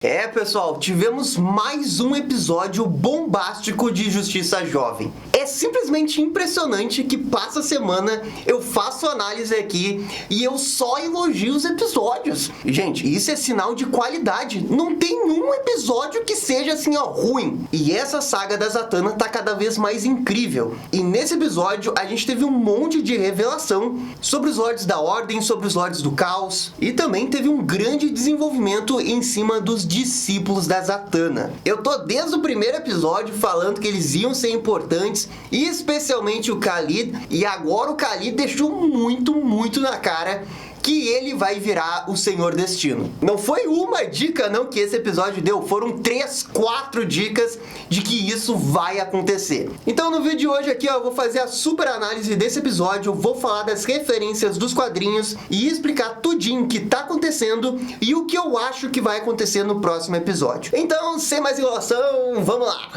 Pessoal, tivemos mais um episódio bombástico de Justiça Jovem. É simplesmente impressionante que passa a semana, eu faço análise aqui e eu só elogio os episódios. Gente, isso é sinal de qualidade. Não tem um episódio que seja assim, ruim. E essa saga da Zatanna tá cada vez mais incrível. E nesse episódio, a gente teve um monte de revelação sobre os Lordes da Ordem, sobre os Lordes do Caos. E também teve um grande desenvolvimento em cima dos discípulos da Zatanna. Eu tô desde o primeiro episódio falando que eles iam ser importantes, e especialmente o Khalid, e agora o Khalid deixou muito na cara que ele vai virar o Senhor Destino. Não foi uma dica não que esse episódio deu, foram 3, 4 dicas de que isso vai acontecer. Então no vídeo de hoje aqui, eu vou fazer a super análise desse episódio, vou falar das referências dos quadrinhos e explicar tudinho o que tá acontecendo e o que eu acho que vai acontecer no próximo episódio. Então, sem mais enrolação, vamos lá!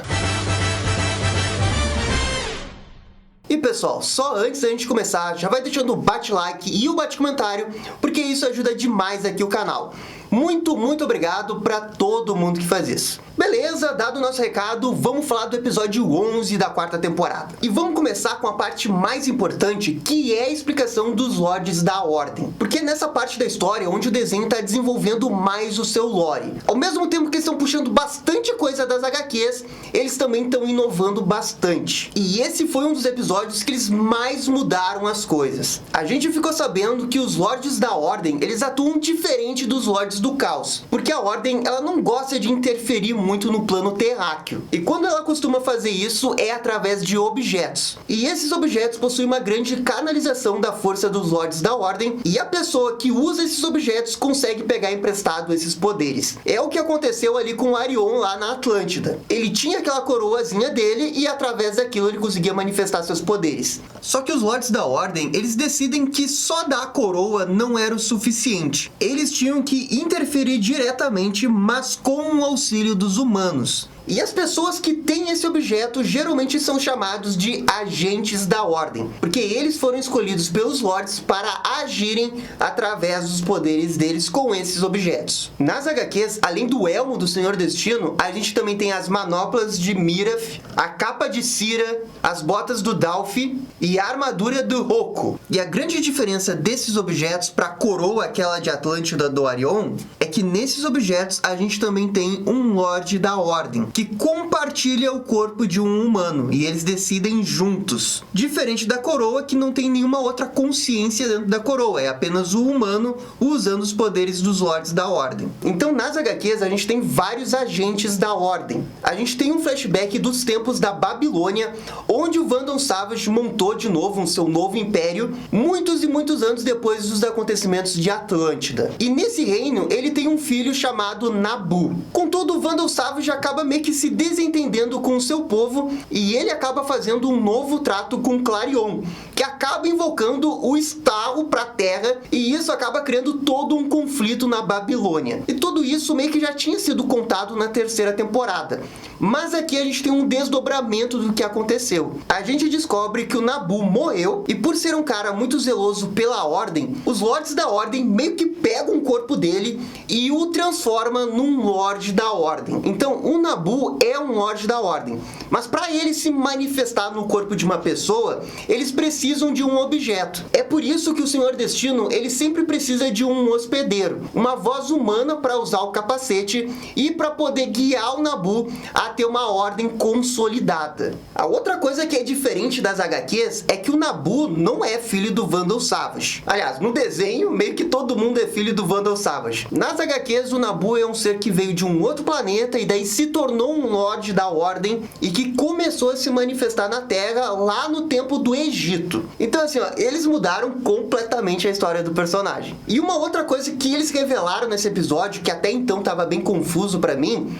E pessoal, só antes da gente começar, já vai deixando o bate-like e o bate-comentário, porque isso ajuda demais aqui o canal. Muito obrigado para todo mundo que faz isso. Beleza, dado o nosso recado, vamos falar do episódio 11 da 4ª temporada. E vamos começar com a parte mais importante, que é a explicação dos Lordes da Ordem. Porque é nessa parte da história onde o desenho está desenvolvendo mais o seu lore. Ao mesmo tempo que eles estão puxando bastante coisa das HQs, eles também estão inovando bastante. E esse foi um dos episódios que eles mais mudaram as coisas. A gente ficou sabendo que os Lordes da Ordem, eles atuam diferente dos Lordes do Caos, porque a Ordem, ela não gosta de interferir muito no plano terráqueo. E quando ela costuma fazer isso é através de objetos. E esses objetos possuem uma grande canalização da força dos Lordes da Ordem, e a pessoa que usa esses objetos consegue pegar emprestado esses poderes. É o que aconteceu ali com o Arion lá na Atlântida. Ele tinha aquela coroazinha dele e através daquilo ele conseguia manifestar seus poderes. Só que os Lordes da Ordem, eles decidem que só dar a coroa não era o suficiente. Eles tinham que interferir diretamente, mas com o auxílio dos humanos. E as pessoas que têm esse objeto geralmente são chamados de agentes da Ordem, porque eles foram escolhidos pelos Lords para agirem através dos poderes deles com esses objetos. Nas HQs, além do elmo do Senhor Destino, a gente também tem as manoplas de Mirath, a capa de Cira, as botas do Dalfi e a armadura do Roku. E a grande diferença desses objetos para a coroa, aquela de Atlântida do Arion, é que nesses objetos a gente também tem um Lorde da Ordem, que compartilha o corpo de um humano, e eles decidem juntos. Diferente da coroa, que não tem nenhuma outra consciência dentro da coroa, é apenas o humano usando os poderes dos Lordes da Ordem. Então nas HQs a gente tem vários agentes da Ordem. A gente tem um flashback dos tempos da Babilônia, onde o Vandal Savage montou de novo um seu novo império, muitos e muitos anos depois dos acontecimentos de Atlântida. E nesse reino ele tem um filho chamado Nabu. Contudo, o Vandal Savage acaba meio que se desentendendo com o seu povo e ele acaba fazendo um novo trato com Clarion, que acaba invocando o estalo para a Terra, e isso acaba criando todo um conflito na Babilônia. E tudo isso meio que já tinha sido contado na 3ª temporada. Mas aqui a gente tem um desdobramento do que aconteceu. A gente descobre que o Nabu morreu e, por ser um cara muito zeloso pela Ordem, os Lordes da Ordem meio que pegam o corpo dele e o transformam num Lorde da Ordem. Então o Nabu é um Lorde da Ordem, mas para ele se manifestar no corpo de uma pessoa, eles precisam de um objeto. É por isso que o Senhor Destino, ele sempre precisa de um hospedeiro, uma voz humana para usar o capacete e para poder guiar o Nabu a ter uma ordem consolidada. A outra coisa que é diferente das HQs é que o Nabu não é filho do Vandal Savage. Aliás, no desenho, meio que todo mundo é filho do Vandal Savage. Nas HQs, o Nabu é um ser que veio de um outro planeta e daí se tornou um Lorde da Ordem e que começou a se manifestar na Terra lá no tempo do Egito. Então assim, eles mudaram completamente a história do personagem. E uma outra coisa que eles revelaram nesse episódio, que até então estava bem confuso para mim,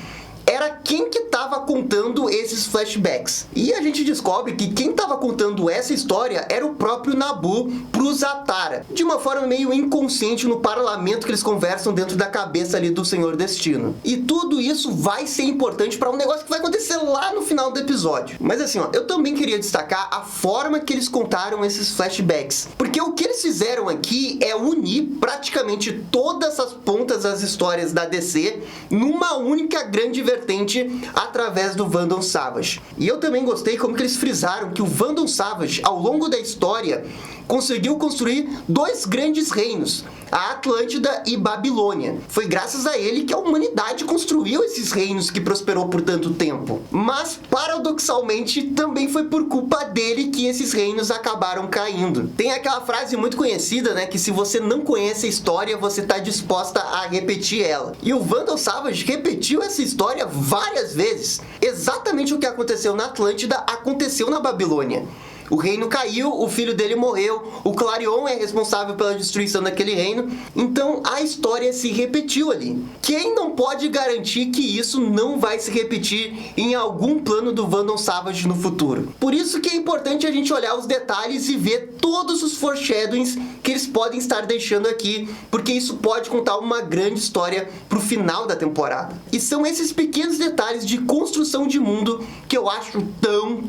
era quem que estava contando esses flashbacks. E a gente descobre que quem estava contando essa história era o próprio Nabu pro Zatara, de uma forma meio inconsciente no parlamento que eles conversam dentro da cabeça ali do Senhor Destino. E tudo isso vai ser importante para um negócio que vai acontecer lá no final do episódio. Mas assim, ó, eu também queria destacar a forma que eles contaram esses flashbacks, porque o que eles fizeram aqui é unir praticamente todas as pontas das histórias da DC numa única grande vertente através do Vandal Savage. E eu também gostei como que eles frisaram que o Vandal Savage, ao longo da história, conseguiu construir dois grandes reinos, a Atlântida e Babilônia. Foi graças a ele que a humanidade construiu esses reinos que prosperou por tanto tempo. Mas, paradoxalmente, também foi por culpa dele que esses reinos acabaram caindo. Tem aquela frase muito conhecida, né, que se você não conhece a história, você está disposta a repetir ela. E o Vandal Savage repetiu essa história várias vezes. Exatamente o que aconteceu na Atlântida aconteceu na Babilônia. O reino caiu, o filho dele morreu, o Clarion é responsável pela destruição daquele reino, então a história se repetiu ali. Quem não pode garantir que isso não vai se repetir em algum plano do Vandal Savage no futuro? Por isso que é importante a gente olhar os detalhes e ver todos os foreshadowings que eles podem estar deixando aqui, porque isso pode contar uma grande história pro final da temporada. E são esses pequenos detalhes de construção de mundo que eu acho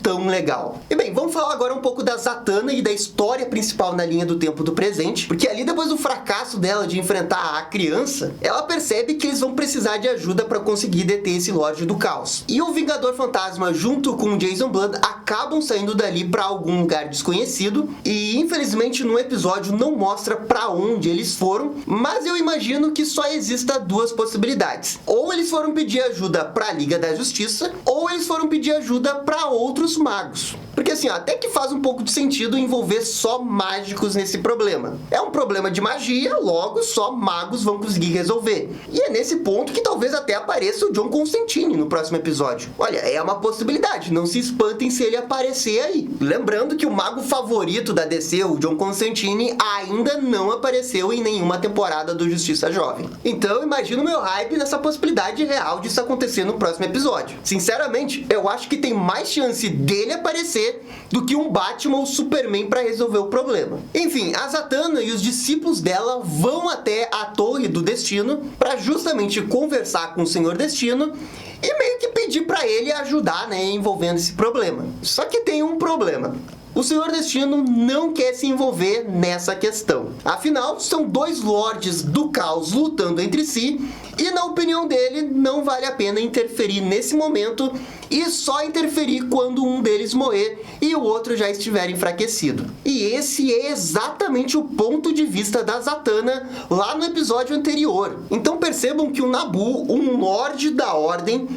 tão legal. E bem, vamos falar agora um pouco da Zatanna e da história principal na linha do tempo do presente, porque ali depois do fracasso dela de enfrentar a criança, ela percebe que eles vão precisar de ajuda para conseguir deter esse Lorde do Caos. E o Vingador Fantasma junto com o Jason Blood acabam saindo dali para algum lugar desconhecido e infelizmente no episódio não mostra para onde eles foram, mas eu imagino que só exista duas possibilidades. Ou eles foram pedir ajuda para a Liga da Justiça, ou eles foram pedir ajuda para outros magos. Porque assim, até que faz um pouco de sentido envolver só mágicos nesse problema. É um problema de magia, logo só magos vão conseguir resolver. E é nesse ponto que talvez até apareça o John Constantine no próximo episódio. Olha, é uma possibilidade, não se espantem se ele aparecer aí. Lembrando que o mago favorito da DC, o John Constantine, ainda não apareceu em nenhuma temporada do Justiça Jovem. Então eu imagino meu hype nessa possibilidade real disso acontecer no próximo episódio. Sinceramente, eu acho que tem mais chance dele aparecer do que um Batman ou Superman para resolver o problema. Enfim, a Zatanna e os discípulos dela vão até a Torre do Destino para justamente conversar com o Senhor Destino e meio que pedir para ele ajudar, né, envolvendo esse problema. Só que tem um problema. O Senhor Destino não quer se envolver nessa questão. Afinal, são dois lordes do caos lutando entre si e, na opinião dele, não vale a pena interferir nesse momento e só interferir quando um deles morrer e o outro já estiver enfraquecido. E esse é exatamente o ponto de vista da Zatanna lá no episódio anterior. Então percebam que o Nabu, um lorde da Ordem,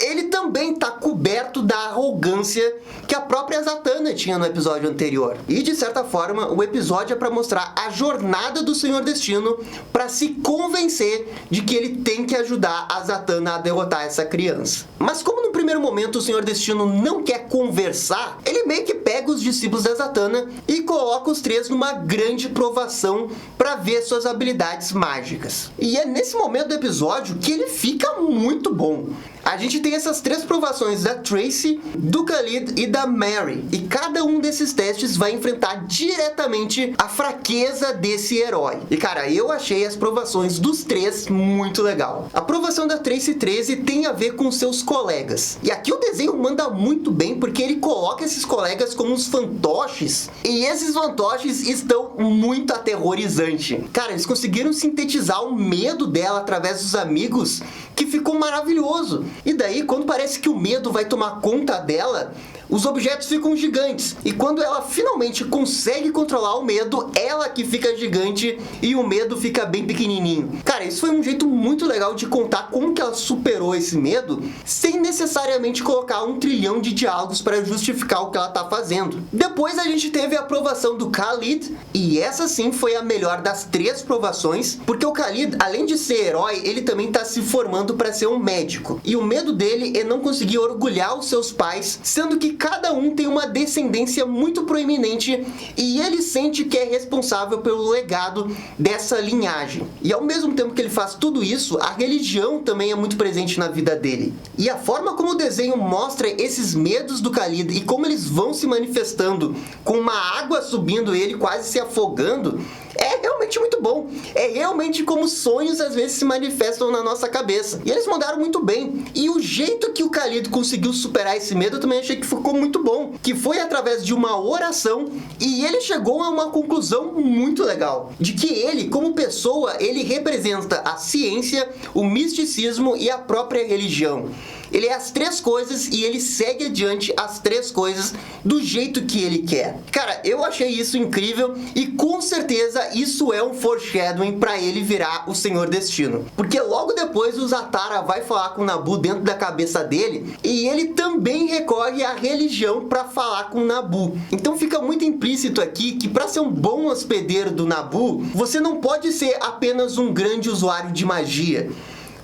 ele também está coberto da arrogância que a própria Zatanna tinha no episódio anterior. E, de certa forma, o episódio é para mostrar a jornada do Senhor Destino para se convencer de que ele tem que ajudar a Zatanna a derrotar essa criança. Mas como no primeiro momento o Senhor Destino não quer conversar, ele meio que pega os discípulos da Zatanna e coloca os três numa grande provação para ver suas habilidades mágicas. E é nesse momento do episódio que ele fica muito bom. A gente tem essas três provações da Tracy, do Khalid e da Mary. E cada um desses testes vai enfrentar diretamente a fraqueza desse herói. E cara, eu achei as provações dos três muito legal. A provação da Tracy 13 tem a ver com seus colegas. E aqui o desenho manda muito bem porque ele coloca esses colegas como uns fantoches. E esses fantoches estão muito aterrorizantes. Cara, eles conseguiram sintetizar o medo dela através dos amigos, que ficou maravilhoso. E daí, quando parece que o medo vai tomar conta dela, os objetos ficam gigantes. E quando ela finalmente consegue controlar o medo, ela que fica gigante e o medo fica bem pequenininho. Cara, isso foi um jeito muito legal de contar como que ela superou esse medo, sem necessariamente colocar 1 trilhão de diálogos para justificar o que ela tá fazendo. Depois a gente teve a aprovação do Khalid, e essa sim foi a melhor das 3 provações, porque o Khalid, além de ser herói, ele também tá se formando para ser um médico. E o medo dele é não conseguir orgulhar os seus pais, sendo que cada um tem uma descendência muito proeminente e ele sente que é responsável pelo legado dessa linhagem. E ao mesmo tempo que ele faz tudo isso, a religião também é muito presente na vida dele. E a forma como o desenho mostra esses medos do Khalid e como eles vão se manifestando com uma água subindo ele, quase se afogando, é realmente muito bom. É realmente como sonhos às vezes se manifestam na nossa cabeça. E eles mandaram muito bem. E o jeito que o Khalid conseguiu superar esse medo eu também achei que ficou muito bom. Que foi através de uma oração e ele chegou a uma conclusão muito legal. De que ele, como pessoa, ele representa a ciência, o misticismo e a própria religião. Ele é as três coisas e ele segue adiante as três coisas do jeito que ele quer. Cara, eu achei isso incrível e com certeza isso é um foreshadowing pra ele virar o Senhor Destino. Porque logo depois o Zatara vai falar com o Nabu dentro da cabeça dele e ele também recorre à religião pra falar com o Nabu. Então fica muito implícito aqui que pra ser um bom hospedeiro do Nabu, você não pode ser apenas um grande usuário de magia.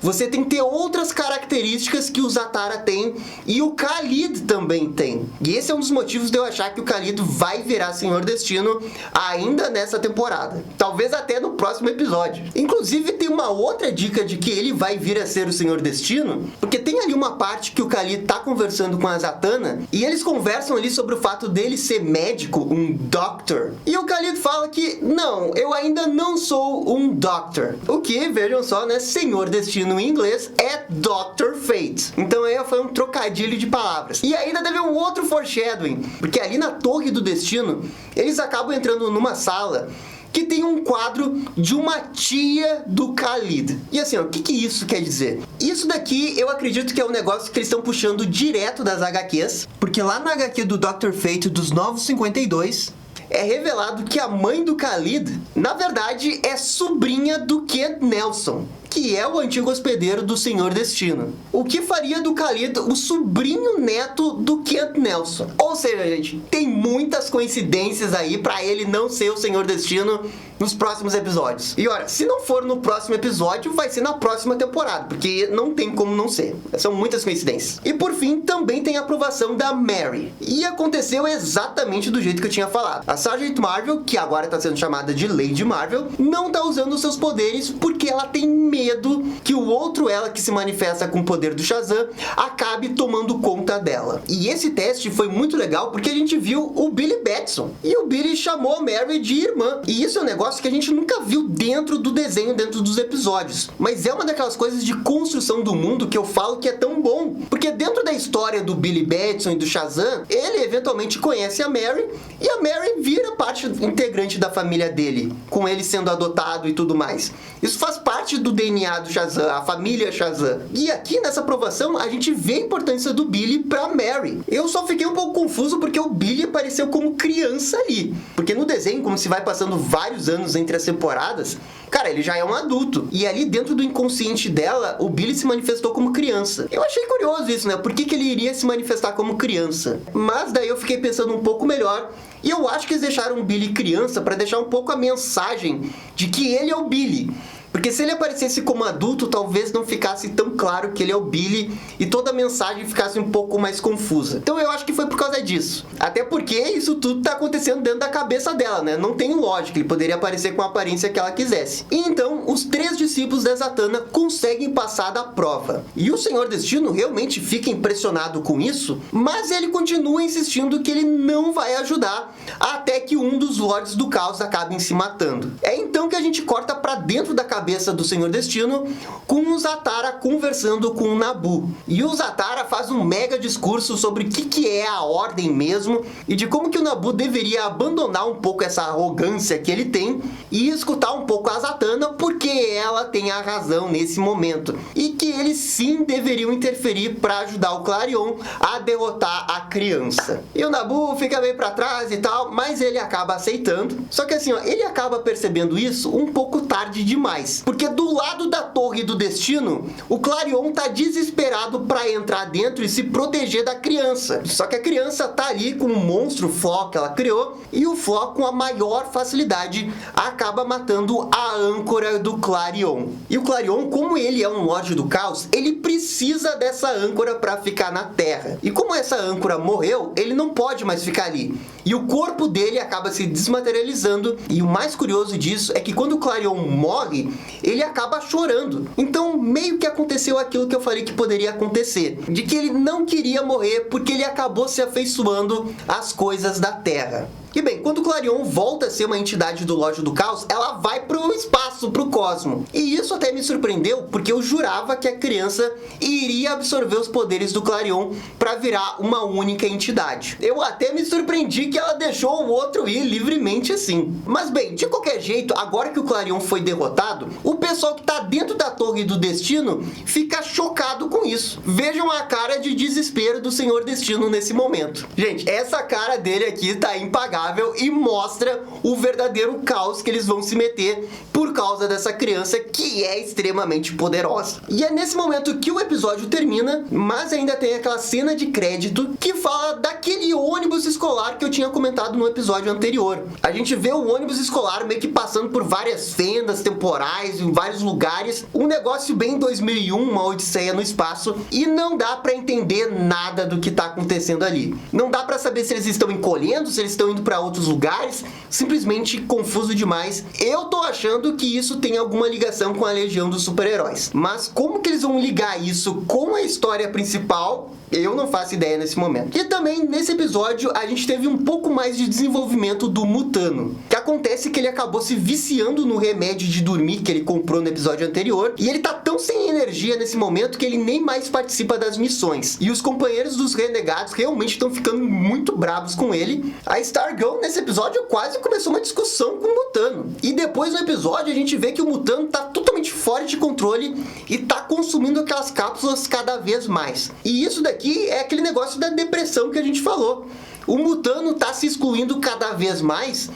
Você tem que ter outras características que o Zatara tem e o Khalid também tem. E esse é um dos motivos de eu achar que o Khalid vai virar Senhor Destino ainda nessa temporada. Talvez até no próximo episódio. Inclusive tem uma outra dica de que ele vai vir a ser o Senhor Destino, porque tem ali uma parte que o Khalid tá conversando com a Zatanna e eles conversam ali sobre o fato dele ser médico, um doctor. E o Khalid fala que, não, eu ainda não sou um doctor. O que, vejam só, né, Senhor Destino em inglês é Dr. Fate. Então aí foi um trocadilho de palavras. E ainda teve um outro foreshadowing, porque ali na Torre do Destino, eles acabam entrando numa sala que tem um quadro de uma tia do Khalid. E assim, ó, o que isso quer dizer? Isso daqui eu acredito que é um negócio que eles estão puxando direto das HQs, porque lá na HQ do Dr. Fate dos Novos 52, é revelado que a mãe do Khalid, na verdade, é sobrinha do Kent Nelson, que é o antigo hospedeiro do Senhor Destino. O que faria do Khalid o sobrinho neto do Kent Nelson. Ou seja, gente, tem muitas coincidências aí pra ele não ser o Senhor Destino nos próximos episódios. E olha, se não for no próximo episódio, vai ser na próxima temporada, porque não tem como não ser. São muitas coincidências. E por fim, também tem a aprovação da Mary. E aconteceu exatamente do jeito que eu tinha falado. A Sargent Marvel, que agora tá sendo chamada de Lady Marvel, não tá usando os seus poderes porque ela tem medo que o outro ela que se manifesta com o poder do Shazam acabe tomando conta dela. E esse teste foi muito legal porque a gente viu o Billy Batson. E o Billy chamou a Mary de irmã. E isso é um negócio que a gente nunca viu dentro do desenho, dentro dos episódios. Mas é uma daquelas coisas de construção do mundo que eu falo que é tão bom. Porque dentro da história do Billy Batson e do Shazam, ele eventualmente conhece a Mary e a Mary vira parte integrante da família dele, com ele sendo adotado e tudo mais. Isso faz parte do DNA do Shazam, a família Shazam. E aqui nessa aprovação a gente vê a importância do Billy pra Mary. Eu só fiquei um pouco confuso porque o Billy apareceu como criança ali. Porque no desenho, como se vai passando vários anos entre as temporadas, cara, ele já é um adulto. E ali dentro do inconsciente dela, o Billy se manifestou como criança. Eu achei curioso isso, né? Por que ele iria se manifestar como criança? Mas daí eu fiquei pensando um pouco melhor. E eu acho que eles deixaram o Billy criança para deixar um pouco a mensagem de que ele é o Billy. Porque se ele aparecesse como adulto, talvez não ficasse tão claro que ele é o Billy e toda a mensagem ficasse um pouco mais confusa. Então eu acho que foi por causa disso. Até porque isso tudo tá acontecendo dentro da cabeça dela, né? Não tem lógica, ele poderia aparecer com a aparência que ela quisesse. E então, os 3 discípulos da Zatanna conseguem passar da prova. E o Senhor Destino realmente fica impressionado com isso, mas ele continua insistindo que ele não vai ajudar até que um dos Lords do Caos acabe se matando. É então que a gente corta pra dentro da cabeça do Senhor Destino com o Zatara conversando com o Nabu. E o Zatara faz um mega discurso sobre o que é a ordem mesmo e de como que o Nabu deveria abandonar um pouco essa arrogância que ele tem e escutar um pouco a Zatanna porque ela tem a razão nesse momento e que eles sim deveriam interferir para ajudar o Klarion a derrotar a criança. E o Nabu fica meio para trás e tal, mas ele acaba aceitando. Só que assim, ó, ele acaba percebendo isso um pouco tarde demais. mais. Porque do lado da Torre do Destino, o Clarion tá desesperado para entrar dentro e se proteger da criança. Só que a criança tá ali com o monstro Flaw que ela criou, e o Flaw, com a maior facilidade, acaba matando a âncora do Clarion. E o Clarion, como ele é um Lorde do Caos, ele precisa dessa âncora para ficar na Terra. E como essa âncora morreu, ele não pode mais ficar ali. E o corpo dele acaba se desmaterializando, e o mais curioso disso é que quando o Clarion morre, ele acaba chorando. Então, meio que aconteceu aquilo que eu falei que poderia acontecer, de que ele não queria morrer porque ele acabou se afeiçoando às coisas da Terra. E bem, quando o Clarion volta a ser uma entidade do Lorde do Caos, ela vai pro espaço, pro cosmo. E isso até me surpreendeu, porque eu jurava que a criança iria absorver os poderes do Clarion para virar uma única entidade. Eu até me surpreendi que ela deixou o outro ir livremente assim. Mas bem, de qualquer jeito, agora que o Clarion foi derrotado, o pessoal que tá dentro da Torre do Destino fica chocado com isso. Vejam a cara de desespero do Senhor Destino nesse momento. Gente, essa cara dele aqui tá impagável e mostra o verdadeiro caos que eles vão se meter por causa dessa criança que é extremamente poderosa. E é nesse momento que o episódio termina, mas ainda tem aquela cena de crédito que fala daquele ônibus escolar que eu tinha comentado no episódio anterior. A gente vê o ônibus escolar meio que passando por várias fendas temporais em vários lugares, um negócio bem 2001, uma odisseia no espaço, e não dá pra entender nada do que tá acontecendo ali. Não dá pra saber se eles estão encolhendo, se eles estão indo pra outros lugares, simplesmente confuso demais. Eu tô achando que isso tem alguma ligação com a Legião dos Super-Heróis. Mas como que eles vão ligar isso com a história principal? Eu não faço ideia nesse momento. E também, nesse episódio, a gente teve um pouco mais de desenvolvimento do Mutano. Que acontece que ele acabou se viciando no remédio de dormir que ele comprou no episódio anterior, e ele tá tão sem energia nesse momento que ele nem mais participa das missões. E os companheiros dos Renegados realmente estão ficando muito bravos com ele. A Stargirl, nesse episódio, quase começou uma discussão com o Mutano. E depois no episódio, a gente vê que o Mutano tá totalmente fora de controle e tá consumindo aquelas cápsulas cada vez mais. E isso daqui é aquele negócio da depressão que a gente falou. O Mutano tá se excluindo cada vez mais,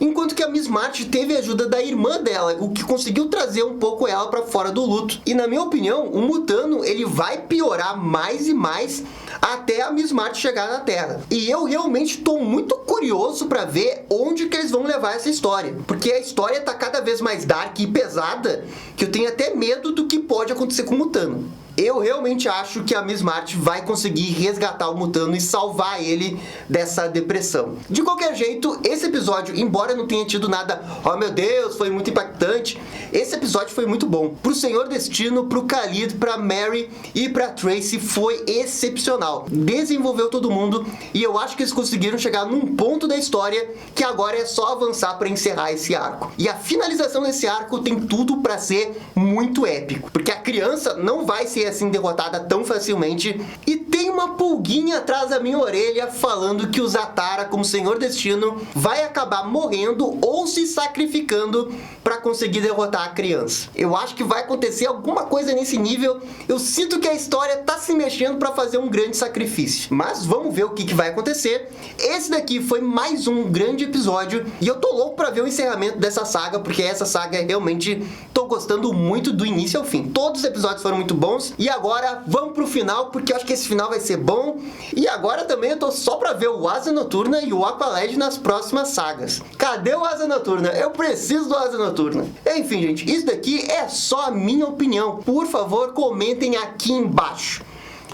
enquanto que a Miss Martian teve a ajuda da irmã dela, o que conseguiu trazer um pouco ela para fora do luto. E na minha opinião, o Mutano ele vai piorar mais e mais até a Miss Martian chegar na Terra. E eu realmente estou muito curioso para ver onde que eles vão levar essa história, porque a história tá cada vez mais dark e pesada, que eu tenho até medo do que pode acontecer com o Mutano. Eu realmente acho que a Miss Martian vai conseguir resgatar o Mutano e salvar ele dessa depressão. De qualquer jeito, esse episódio, embora não tenha tido nada, oh meu Deus, foi muito impactante, esse episódio foi muito bom. Pro Senhor Destino, pro Khalid, pra Mary e pra Tracy foi excepcional. Desenvolveu todo mundo e eu acho que eles conseguiram chegar num ponto da história que agora é só avançar pra encerrar esse arco. E a finalização desse arco tem tudo pra ser muito épico, porque a criança não vai ser assim derrotada tão facilmente, e tem uma pulguinha atrás da minha orelha falando que o Zatara, como Senhor Destino, vai acabar morrendo ou se sacrificando para conseguir derrotar a criança. Eu acho que vai acontecer alguma coisa nesse nível. Eu sinto que a história tá se mexendo para fazer um grande sacrifício, mas vamos ver o que vai acontecer. Esse daqui foi mais um grande episódio e eu tô louco para ver o encerramento dessa saga, porque essa saga realmente tô gostando muito do início ao fim. Todos os episódios foram muito bons. E agora vamos pro final, porque eu acho que esse final vai ser bom. E agora também eu tô só pra ver o Asa Noturna e o Aqualad nas próximas sagas. Cadê o Asa Noturna? Eu preciso do Asa Noturna. Enfim, gente, isso daqui é só a minha opinião. Por favor, comentem aqui embaixo.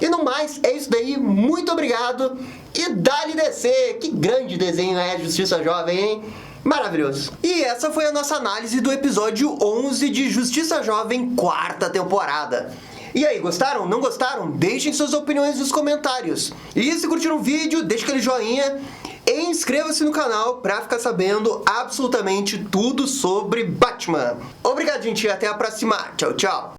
E no mais, é isso daí. Muito obrigado. E dá-lhe descer. Que grande desenho é Justiça Jovem, hein? Maravilhoso. E essa foi a nossa análise do episódio 11 de Justiça Jovem, 4ª temporada. E aí, gostaram? Não gostaram? Deixem suas opiniões nos comentários. E se curtiram o vídeo, deixa aquele joinha e inscreva-se no canal para ficar sabendo absolutamente tudo sobre Batman. Obrigado, gente, e até a próxima. Tchau, tchau.